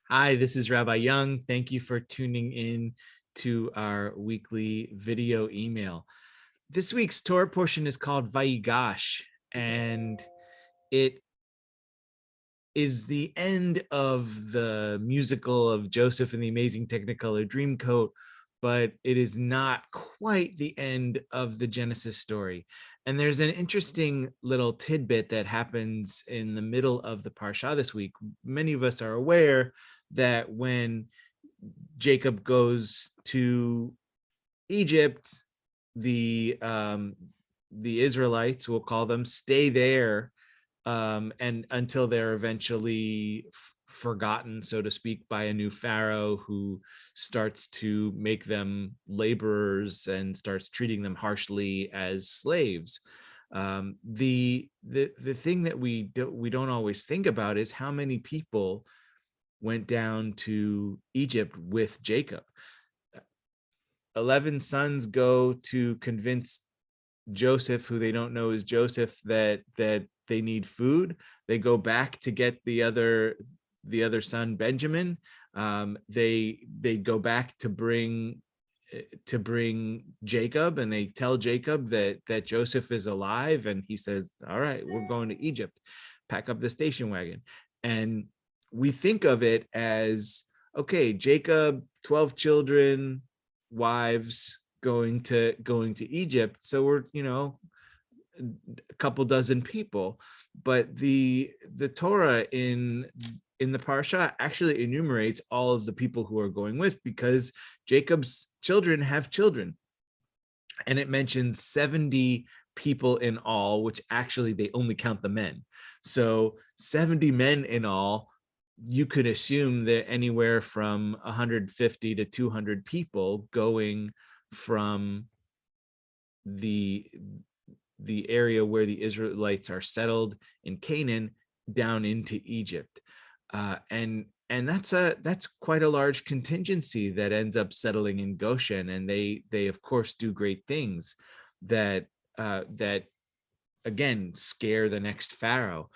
Hi, this is Rabbi Young. Thank you for tuning in to our weekly video email. This week's Torah portion is called Vayigash, and it is the end of the musical of Joseph and the Amazing Technicolor Dreamcoat, but it is not quite the end of the Genesis story. And there's an interesting little tidbit that happens in the middle of the Parsha this week. Many of us are aware that when Jacob goes to Egypt, the Israelites, we'll call them, stay there and until they're eventually forgotten, so to speak, by a new pharaoh who starts to make them laborers and starts treating them harshly as slaves. The thing that we don't always think about is how many people went down to Egypt with Jacob. 11 sons go to convince Joseph, who they don't know is Joseph, that they need food. They go back to get the other son, Benjamin. They go back to bring Jacob, and they tell Jacob that Joseph is alive, and he says, all right, we're going to Egypt. Pack up the station wagon. And we think of it as, okay, Jacob, 12 children, wives, going to Egypt. So we're, a couple dozen people. But the Torah in the parsha actually enumerates all of the people who are going with, because Jacob's children have children. And it mentions 70 people in all, which actually they only count the men. So 70 men in all. You could assume that anywhere from 150 to 200 people going from the area where the Israelites are settled in Canaan down into Egypt. And that's quite a large contingency that ends up settling in Goshen, and they of course do great things that again scare the next pharaoh.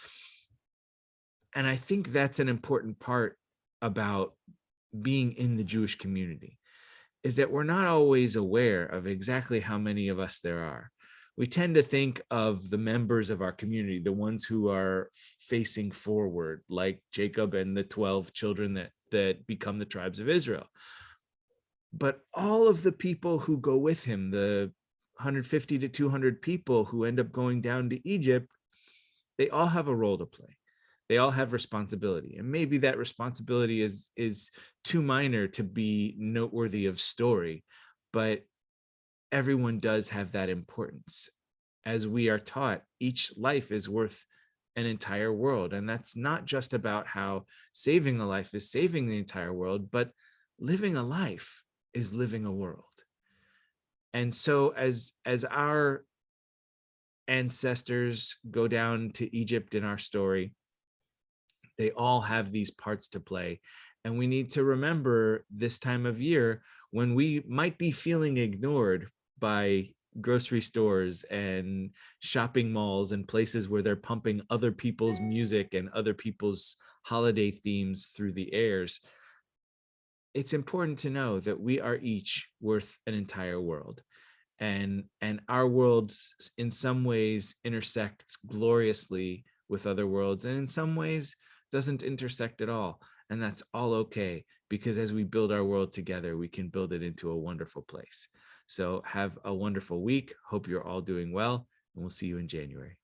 And I think that's an important part about being in the Jewish community, is that we're not always aware of exactly how many of us there are. We tend to think of the members of our community, the ones who are facing forward, like Jacob and the 12 children that become the tribes of Israel. But all of the people who go with him, the 150 to 200 people who end up going down to Egypt, they all have a role to play. They all have responsibility, and maybe that responsibility is too minor to be noteworthy of story, but everyone does have that importance. As we are taught, each life is worth an entire world, and that's not just about how saving a life is saving the entire world, but living a life is living a world. And so as our ancestors go down to Egypt in our story, they all have these parts to play. And we need to remember this time of year when we might be feeling ignored by grocery stores and shopping malls and places where they're pumping other people's music and other people's holiday themes through the airs. It's important to know that we are each worth an entire world. And our worlds in some ways intersects gloriously with other worlds, and in some ways doesn't intersect at all. And that's all okay, because as we build our world together, we can build it into a wonderful place. So have a wonderful week. Hope you're all doing well, and we'll see you in January.